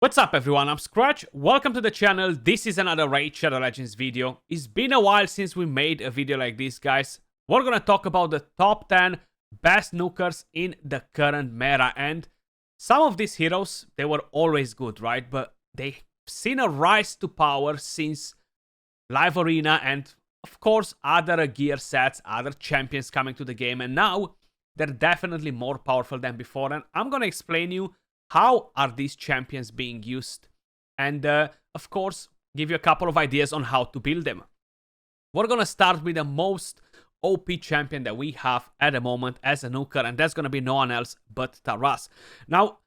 What's up everyone, I'm Skratch, welcome to the channel. This is another Raid Shadow Legends video. It's been a while since we made a video like this, guys. We're gonna talk about the top 10 best nukers in the current meta, and some of these heroes, they were always good, right? But they've seen a rise to power since Live Arena and of course other gear sets, other champions coming to the game, and now they're definitely more powerful than before, and I'm gonna explain you how are these champions being used, and of course give you a couple of ideas on how to build them. We're gonna start with the most OP champion that we have at the moment as a nuker, and that's gonna be no one else but Taras. Now,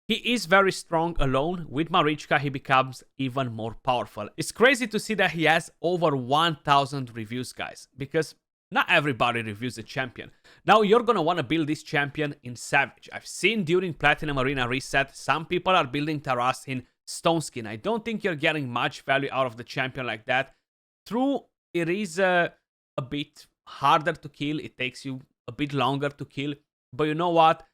he is very strong alone. With Marichka, he becomes even more powerful. It's crazy to see that he has over 1000 reviews, guys, because not everybody reviews a champion. Now, you're gonna want to build this champion in Savage. I've seen during Platinum Arena Reset, some people are building Taras in Stone Skin. I don't think you're getting much value out of the champion like that. True, it is a bit harder to kill. It takes you a bit longer to kill. But you know what?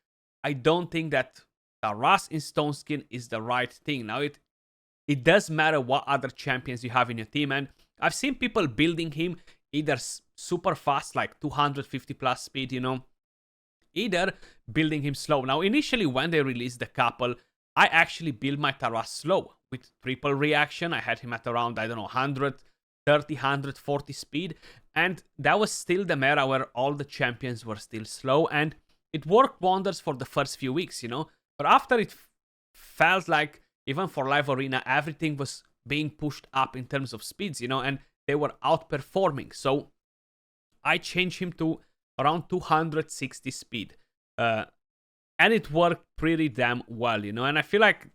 I don't think that Taras in Stone Skin is the right thing. Now, it does matter what other champions you have in your team. And I've seen people building him either super fast, like 250 plus speed, either building him slow. Now, initially, when they released the couple, I actually built my Taras slow with triple reaction. I had him at around, 130, 140 speed. And that was still the meta where all the champions were still slow. And it worked wonders for the first few weeks, But after it felt like, even for Live Arena, everything was being pushed up in terms of speeds, and they were outperforming. So I changed him to around 260 speed. And it worked pretty damn well, And I feel like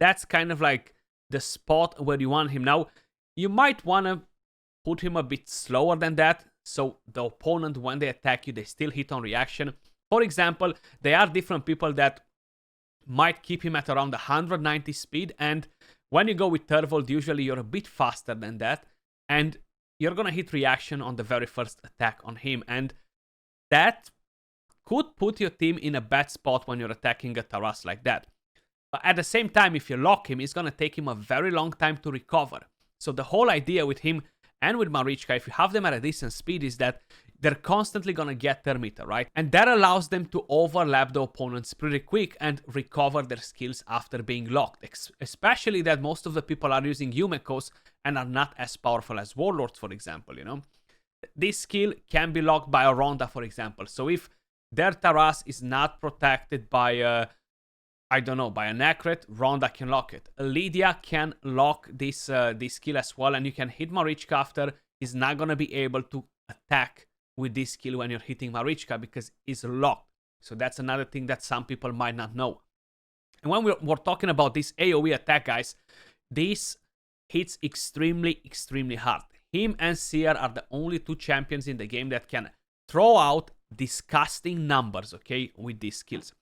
that's kind of like the spot where you want him. Now, you might want to put him a bit slower than that, so the opponent, when they attack you, they still hit on reaction. For example, there are different people that might keep him at around 190 speed, and when you go with Turval, usually you're a bit faster than that, and you're gonna hit reaction on the very first attack on him, and that could put your team in a bad spot when you're attacking a Taras like that. But at the same time, if you lock him, it's gonna take him a very long time to recover. So the whole idea with him and with Marichka, if you have them at a decent speed, is that they're constantly gonna get their meter, right? And that allows them to overlap the opponents pretty quick and recover their skills after being locked. Especially that most of the people are using Yumekos and are not as powerful as Warlords, for example, This skill can be locked by a Ronda, for example. So if their Taras is not protected by by an accurate, Ronda can lock it. Lydia can lock this skill as well, and you can hit Marichka after. He's not gonna be able to attack with this skill when you're hitting Marichka because it's locked. So that's another thing that some people might not know. And when we're talking about this AoE attack, guys, this hits extremely, extremely hard. Him and Seer are the only two champions in the game that can throw out disgusting numbers, okay, with these skills.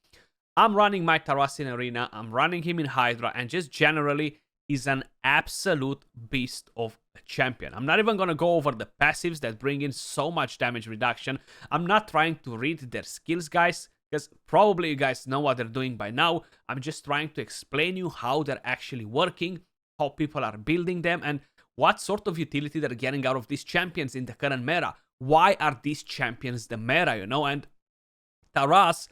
I'm running my Taras in Arena, I'm running him in Hydra, and just generally, he's an absolute beast of a champion. I'm not even going to go over the passives that bring in so much damage reduction. I'm not trying to read their skills, guys, because probably you guys know what they're doing by now. I'm just trying to explain you how they're actually working, how people are building them, and what sort of utility they're getting out of these champions in the current meta. Why are these champions the meta, And Taras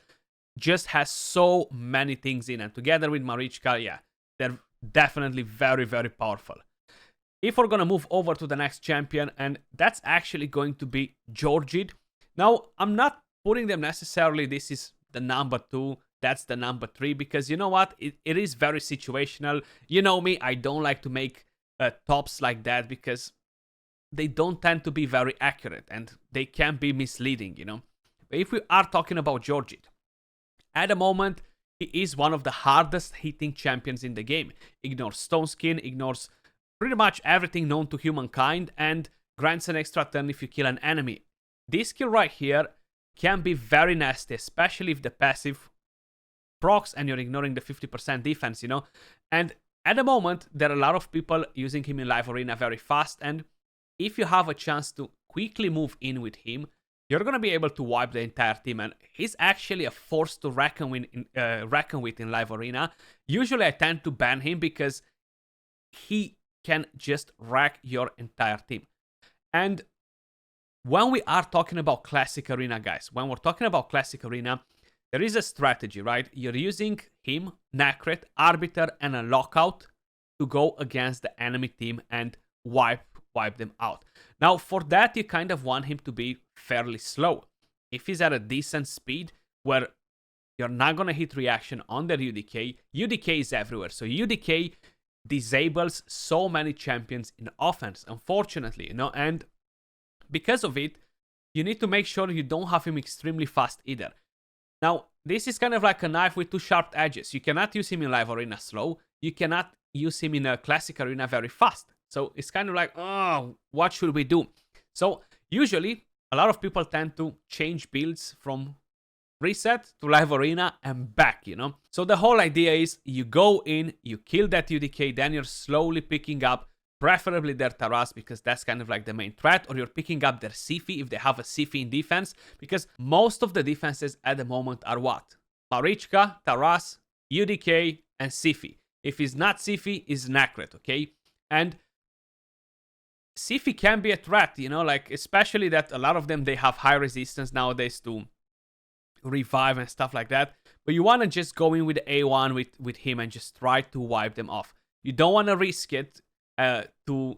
just has so many things in, and together with Marichka, yeah, they're definitely very, very powerful. If we're gonna move over to the next champion, and that's actually going to be Georgid. Now, I'm not putting them necessarily, this is the number 2, that's the number 3, because you know what? It is very situational. You know me, I don't like to make tops like that because they don't tend to be very accurate and they can be misleading, But if we are talking about Georgid, at the moment, he is one of the hardest hitting champions in the game. Ignores Stone Skin, ignores pretty much everything known to humankind, and grants an extra turn if you kill an enemy. This skill right here can be very nasty, especially if the passive procs and you're ignoring the 50% defense, And at the moment, there are a lot of people using him in Live Arena very fast, and if you have a chance to quickly move in with him, you're gonna be able to wipe the entire team, and he's actually a force to reckon with in live arena. Usually I tend to ban him because he can just wreck your entire team. And when we are talking about classic arena, guys, when we're talking about classic arena, there is a strategy, right? You're using him, Nacret, Arbiter, and a Lockout to go against the enemy team and wipe them out. Now, for that, you kind of want him to be fairly slow. If he's at a decent speed where you're not going to hit reaction on their UDK, UDK is everywhere. So UDK disables so many champions in offense, unfortunately, you know, and because of it, you need to make sure you don't have him extremely fast either. Now, this is kind of like a knife with two sharp edges. You cannot use him in live arena slow. You cannot use him in a classic arena very fast. So it's kind of like, oh, what should we do? So usually, a lot of people tend to change builds from reset to live arena and back, you know? So the whole idea is you go in, you kill that UDK, then you're slowly picking up preferably their Taras, because that's kind of like the main threat, or you're picking up their Sifi if they have a Sifi in defense, because most of the defenses at the moment are what? Marichka, Taras, UDK, and Sifi. If he's not Sifi, he's Nacret, okay? And Sifi can be a threat, you know, like, especially that a lot of them, they have high resistance nowadays to revive and stuff like that. But you want to just go in with A1 with him and just try to wipe them off. You don't want to risk it to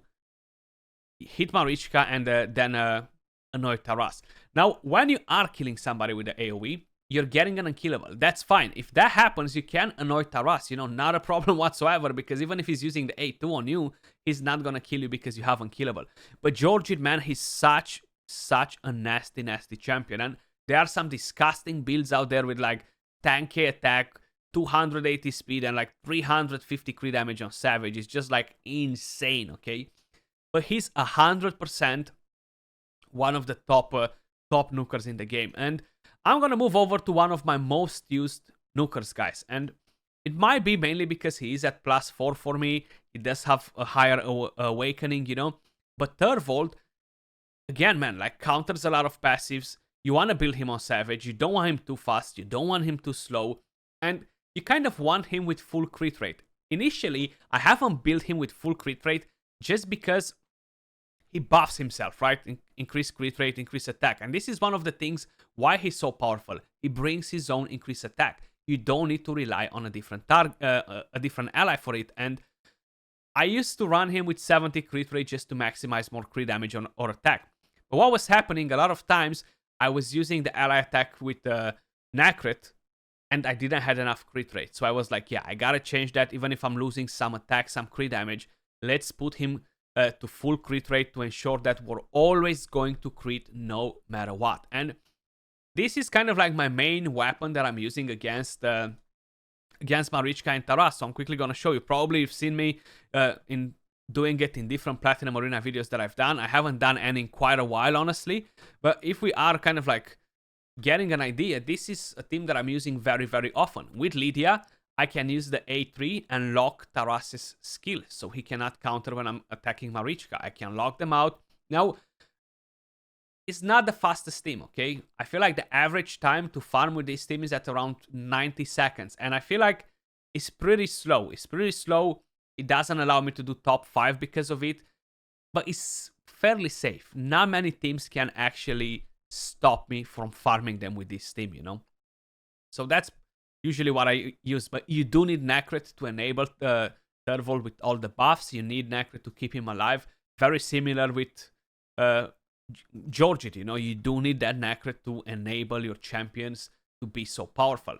hit Marichka and then annoy Taras. Now, when you are killing somebody with the AoE, you're getting an unkillable. That's fine. If that happens, you can annoy Taras, you know, not a problem whatsoever, because even if he's using the A2 on you, he's not gonna kill you because you have unkillable. But Georgid, man, he's such a nasty champion, and there are some disgusting builds out there with like 10k attack, 280 speed, and like 350 crit damage on Savage. It's just like insane, okay? But he's 100% one of the top nukers in the game. And I'm gonna move over to one of my most used nukers, guys. And it might be mainly because he is at +4 for me. He does have a higher awakening, you know? But Turval, again, man, like, counters a lot of passives. You want to build him on Savage. You don't want him too fast. You don't want him too slow. And you kind of want him with full crit rate. Initially, I haven't built him with full crit rate just because he buffs himself, right? Increase crit rate, increase attack. And this is one of the things why he's so powerful. He brings his own increased attack. You don't need to rely on a different ally for it. And I used to run him with 70 crit rate just to maximize more crit damage or attack. But what was happening, a lot of times, I was using the ally attack with Nacret, and I didn't have enough crit rate. So I was like, yeah, I gotta change that. Even if I'm losing some attack, some crit damage, let's put him to full crit rate to ensure that we're always going to crit no matter what. And this is kind of like my main weapon that I'm using against Marichka and Taras. So I'm quickly gonna show you. Probably you've seen me in doing it in different Platinum Arena videos that I've done. I haven't done any in quite a while, honestly. But if we are kind of like getting an idea, this is a team that I'm using very, very often. With Lydia, I can use the A3 and lock Taras's skill, so he cannot counter when I'm attacking Marichka. I can lock them out. Now, it's not the fastest team, okay? I feel like the average time to farm with this team is at around 90 seconds. And I feel like it's pretty slow. It's pretty slow. It doesn't allow me to do top 5 because of it. But it's fairly safe. Not many teams can actually stop me from farming them with this team, you know? So that's usually what I use. But you do need Nacret to enable Turval with all the buffs. You need Nacret to keep him alive. Very similar with Georgid, you know? You do need that Nacret to enable your champions to be so powerful.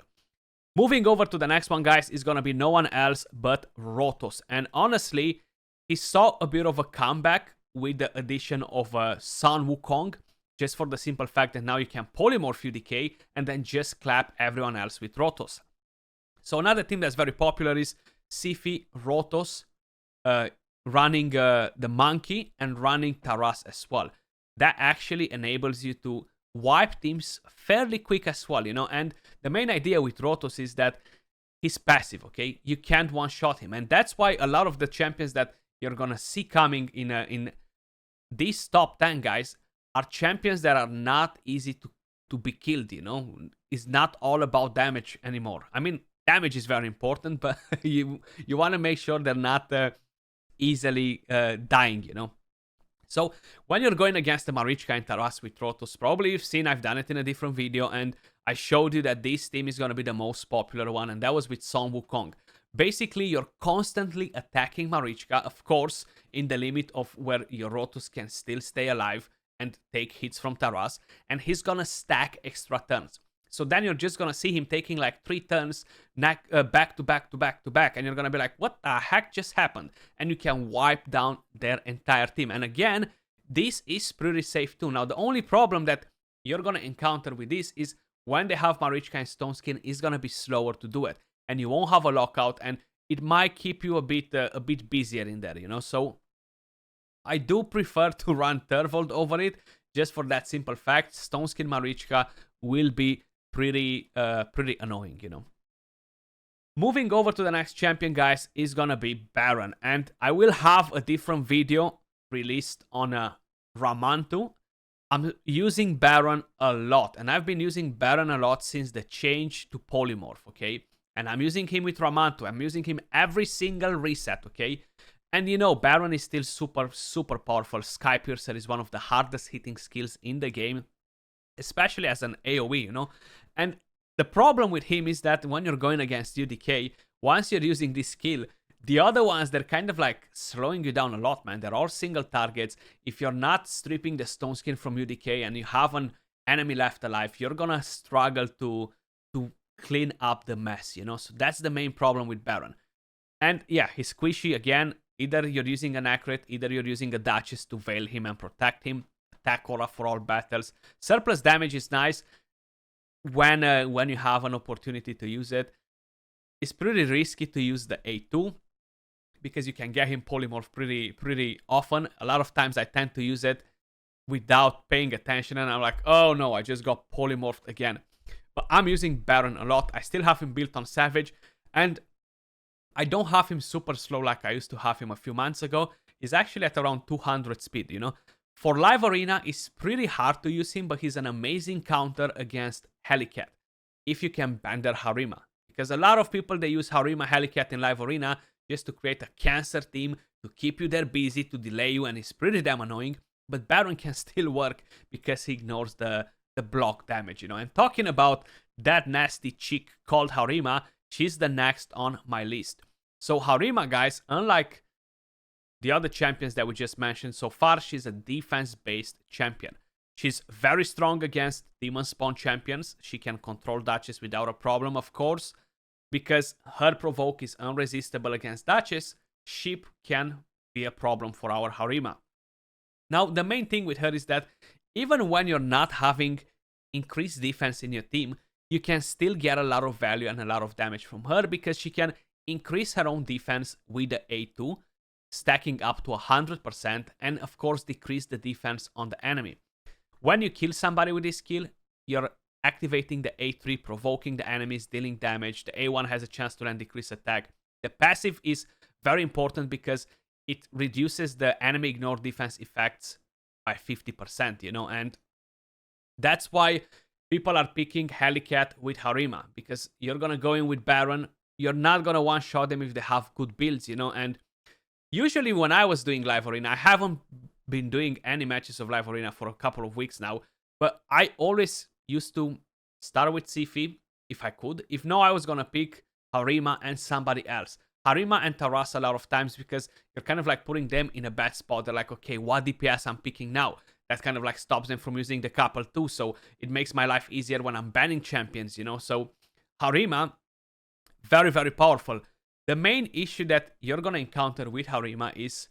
Moving over to the next one, guys, is going to be no one else but Rotos. And honestly, he saw a bit of a comeback with the addition of Sun Wukong, just for the simple fact that now you can polymorph UDK and then just clap everyone else with Rotos. So another team that's very popular is Sifi, Rotos, running the Monkey and running Taras as well. That actually enables you to wipe teams fairly quick as well, you know? And the main idea with Rotos is that he's passive, okay? You can't one-shot him. And that's why a lot of the champions that you're gonna see coming in these top 10, guys, are champions that are not easy to be killed, you know? It's not all about damage anymore. I mean, damage is very important, but you want to make sure they're not easily dying, you know? So when you're going against the Marichka and Taras with Rotos, probably you've seen I've done it in a different video, and I showed you that this team is going to be the most popular one, and that was with Son Wukong. Basically, you're constantly attacking Marichka, of course, in the limit of where your Rotos can still stay alive and take hits from Taras, and he's going to stack extra turns. So then you're just going to see him taking like 3 turns back to back to back to back. And you're going to be like, what the heck just happened? And you can wipe down their entire team. And again, this is pretty safe too. Now, the only problem that you're going to encounter with this is when they have Marichka and Stone Skin, it's going to be slower to do it. And you won't have a lockout. And it might keep you a bit busier in there, you know. So I do prefer to run Turval over it. Just for that simple fact, Stone Skin Marichka will be pretty annoying, you know. Moving over to the next champion, guys, is gonna be Baron, and I will have a different video released on Ramantu. I'm using Baron a lot, and I've been using Baron a lot since the change to Polymorph, okay? And I'm using him with Ramantu. I'm using him every single reset, okay? And you know, Baron is still super powerful. Sky Piercer is one of the hardest hitting skills in the game, especially as an AoE, you know. And the problem with him is that when you're going against UDK, once you're using this skill, the other ones, they're kind of like slowing you down a lot, man. They're all single targets. If you're not stripping the Stone Skin from UDK and you have an enemy left alive, you're gonna struggle to clean up the mess, you know. So that's the main problem with Baron. And yeah, he's squishy again. Either you're using an accurate, either you're using a Duchess to veil him and protect him. Attack aura for all battles. Surplus damage is nice when you have an opportunity to use it. It's pretty risky to use the A2 because you can get him polymorph pretty often. A lot of times I tend to use it without paying attention, and I'm like, oh no, I just got polymorphed again. But I'm using Baron a lot. I still have him built on Savage, and I don't have him super slow like I used to have him a few months ago. He's actually at around 200 speed, you know. For Live Arena, it's pretty hard to use him, but he's an amazing counter against Helicat if you can ban their Harima. Because a lot of people, they use Harima Helicat in Live Arena just to create a cancer team, to keep you there busy, to delay you, and it's pretty damn annoying. But Baron can still work because he ignores the block damage, you know. And talking about that nasty chick called Harima, she's the next on my list. So Harima, guys, unlike the other champions that we just mentioned so far, she's a defense-based champion. She's very strong against demon spawn champions. She can control Duchess without a problem, of course. Because her provoke is unresistible against Duchess, Sheep can be a problem for our Harima. Now, the main thing with her is that even when you're not having increased defense in your team, you can still get a lot of value and a lot of damage from her because she can increase her own defense with the A2, stacking up to 100%, and of course decrease the defense on the enemy. When you kill somebody with this skill, you're activating the A3, provoking the enemies, dealing damage. The A1 has a chance to land decrease attack. The passive is very important because it reduces the enemy ignore defense effects by 50%, you know, and that's why people are picking Helicat with Harima, because you're gonna go in with Baron, you're not gonna one-shot them if they have good builds, you know. And usually when I was doing Live Arena, I haven't been doing any matches of Live Arena for a couple of weeks now, but I always used to start with Sifi if I could. If no, I was gonna pick Harima and somebody else. Harima and Taras a lot of times because you're kind of like putting them in a bad spot. They're like, okay, what DPS I'm picking now? That kind of like stops them from using the couple too, so it makes my life easier when I'm banning champions, you know. So Harima, very, very powerful. The main issue that you're gonna encounter with Harima is,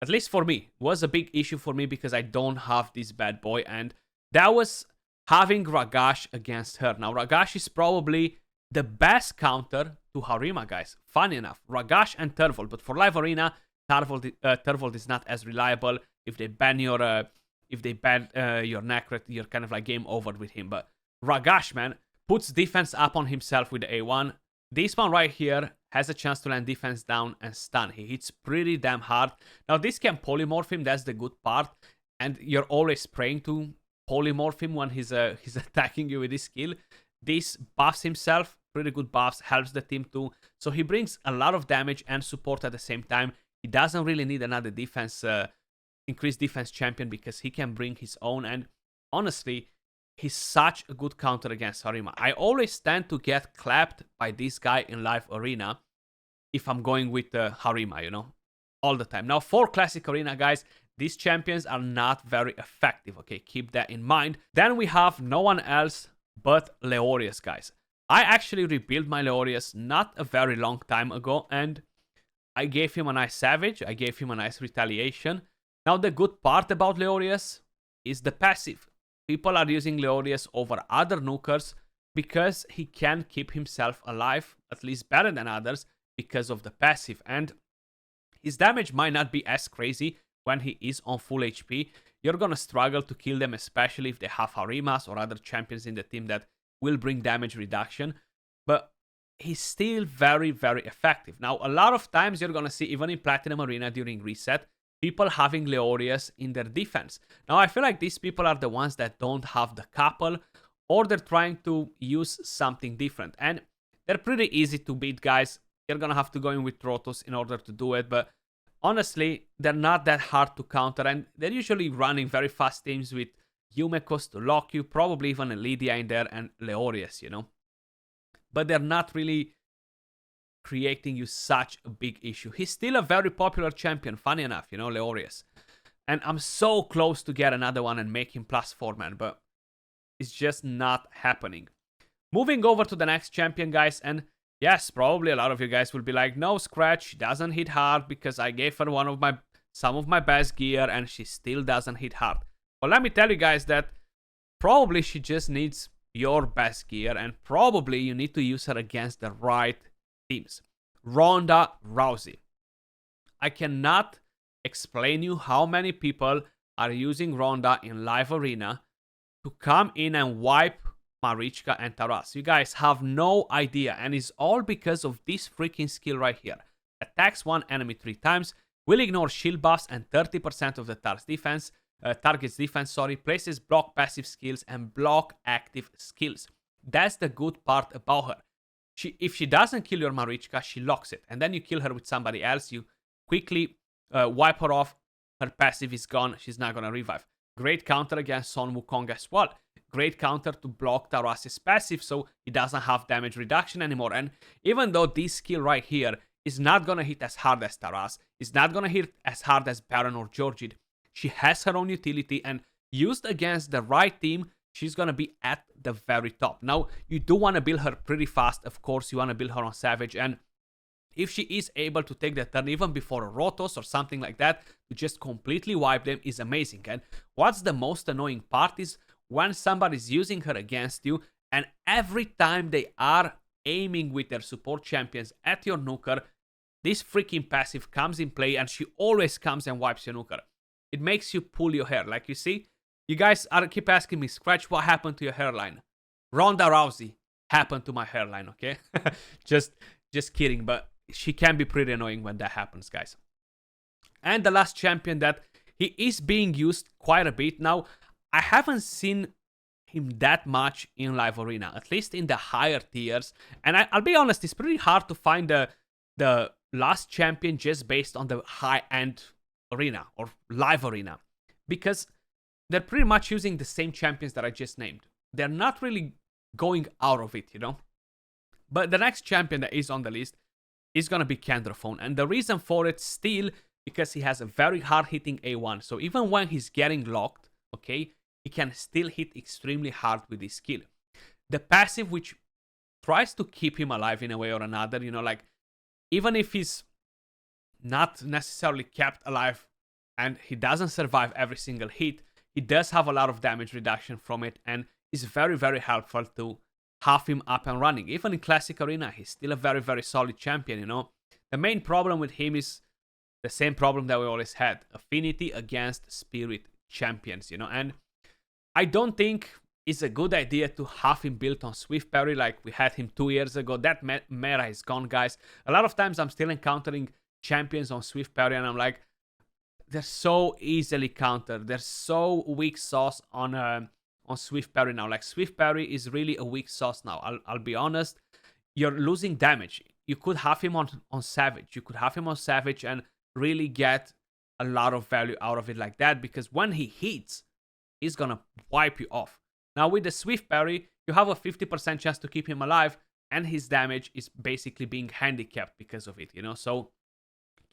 at least for me, was a big issue for me because I don't have this bad boy, and that was having Ragos against her. Now, Ragos is probably the best counter to Harima, guys. Funny enough, Ragos and Turval, but for Live Arena, Turval is not as reliable. If they ban your Necret, you're kind of like game over with him. But Ragos, man, puts defense up on himself with the A1. This one right here has a chance to land defense down and stun. He hits pretty damn hard. Now, this can polymorph him, that's the good part. and you're always praying to polymorph him when he's attacking you with his skill. This buffs himself, pretty good buffs, helps the team too. So he brings a lot of damage and support at the same time. He doesn't really need another increased defense champion because he can bring his own. And honestly, he's such a good counter against Harima. I always tend to get clapped by this guy in live arena if I'm going with Harima, you know, all the time. Now, for classic arena, guys, these champions are not very effective, okay? Keep that in mind. Then we have no one else but Loras, guys. I actually rebuilt my Loras not a very long time ago, and I gave him a nice Savage. I gave him a nice Retaliation. Now, the good part about Loras is the passive. People are using Loras over other Nukers because he can keep himself alive, at least better than others, because of the passive. And his damage might not be as crazy when he is on full HP. You're gonna struggle to kill them, especially if they have Harimas or other champions in the team that will bring damage reduction. But he's still very, very effective. Now, a lot of times you're gonna see, even in Platinum Arena during reset, people having Loras in their defense. Now, I feel like these people are the ones that don't have the couple, or they're trying to use something different. And they're pretty easy to beat, guys. You're gonna have to go in with Rotos in order to do it, but honestly, they're not that hard to counter, and they're usually running very fast teams with Yumekos to lock you, probably even a Lydia in there, and Loras, you know. But they're not really creating you such a big issue. He's still a very popular champion, funny enough, you know, Loras. And I'm so close to get another one and make him +4 man, but it's just not happening. Moving over to the next champion, guys, and yes, probably a lot of you guys will be like, no, Skratch doesn't hit hard because I gave her some of my best gear and she still doesn't hit hard. Well, let me tell you guys that probably she just needs your best gear, and probably you need to use her against the right teams. Ronda Rousey. I cannot explain you how many people are using Ronda in live arena to come in and wipe Marichka and Taras. You guys have no idea, and it's all because of this freaking skill right here. Attacks one enemy 3 times, will ignore shield buffs and 30% of the target's defense, places block passive skills and block active skills. That's the good part about her. If she doesn't kill your Marichka, she locks it, and then you kill her with somebody else, you quickly wipe her off, her passive is gone, she's not gonna revive. Great counter against Son Wukong as well. Great counter to block Taras's passive so he doesn't have damage reduction anymore. And even though this skill right here is not gonna hit as hard as Taras, it's not gonna hit as hard as Baron or Georgid, she has her own utility, and used against the right team, she's gonna be at the very top. Now, you do want to build her pretty fast, of course. You want to build her on Savage, and if she is able to take the turn even before a Rotos or something like that to just completely wipe them, is amazing. And what's the most annoying part is when somebody's using her against you, and every time they are aiming with their support champions at your Nuker, this freaking passive comes in play, and she always comes and wipes your Nuker. It makes you pull your hair. Like, you see, you guys keep asking me, Skratch, what happened to your hairline? Ronda Rousey happened to my hairline, okay? just kidding, but she can be pretty annoying when that happens, guys. And the last champion that he is being used quite a bit now. I haven't seen him that much in live arena, at least in the higher tiers. And I'll be honest, it's pretty hard to find the last champion just based on the high-end arena or live arena, because they're pretty much using the same champions that I just named. They're not really going out of it, you know. But the next champion that is on the list is going to be Kendraphone. And the reason for it still because he has a very hard-hitting A1. So even when he's getting locked, okay, he can still hit extremely hard with his skill. The passive, which tries to keep him alive in a way or another, you know, like, even if he's not necessarily kept alive and he doesn't survive every single hit, he does have a lot of damage reduction from it, and is very, very helpful to have him up and running. Even in Classic Arena, he's still a very, very solid champion, you know. The main problem with him is the same problem that we always had. Affinity against Spirit champions, you know. And I don't think it's a good idea to have him built on Swift Parry like we had him 2 years ago. That meta is gone, guys. A lot of times I'm still encountering champions on Swift Parry and I'm like, they're so easily countered. They're so weak sauce on Swift Parry now. Like, Swift Parry is really a weak sauce now. I'll be honest. You're losing damage. You could have him on Savage. You could have him on Savage and really get a lot of value out of it like that, because when he hits, he's gonna wipe you off. Now with the Swift Parry, you have a 50% chance to keep him alive, and his damage is basically being handicapped because of it, you know? So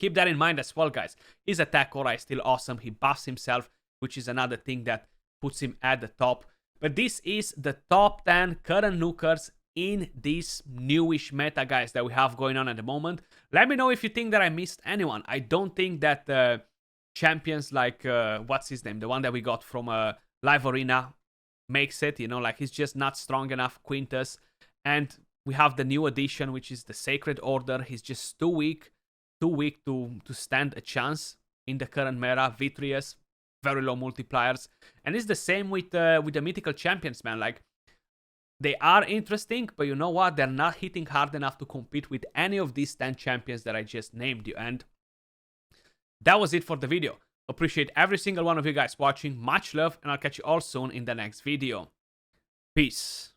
keep that in mind as well, guys. His attack aura is still awesome. He buffs himself, which is another thing that puts him at the top. But this is the top 10 current Nukers in this newish meta, guys, that we have going on at the moment. Let me know if you think that I missed anyone. I don't think that champions like, what's his name? The one that we got from Live Arena makes it, you know, like, he's just not strong enough. Quintus. And we have the new addition, which is the Sacred Order. He's just too weak to stand a chance in the current meta. Vitreous, very low multipliers. And it's the same with the mythical champions, man. Like, they are interesting, but you know what? They're not hitting hard enough to compete with any of these 10 champions that I just named you. And that was it for the video. Appreciate every single one of you guys watching. Much love, and I'll catch you all soon in the next video. Peace.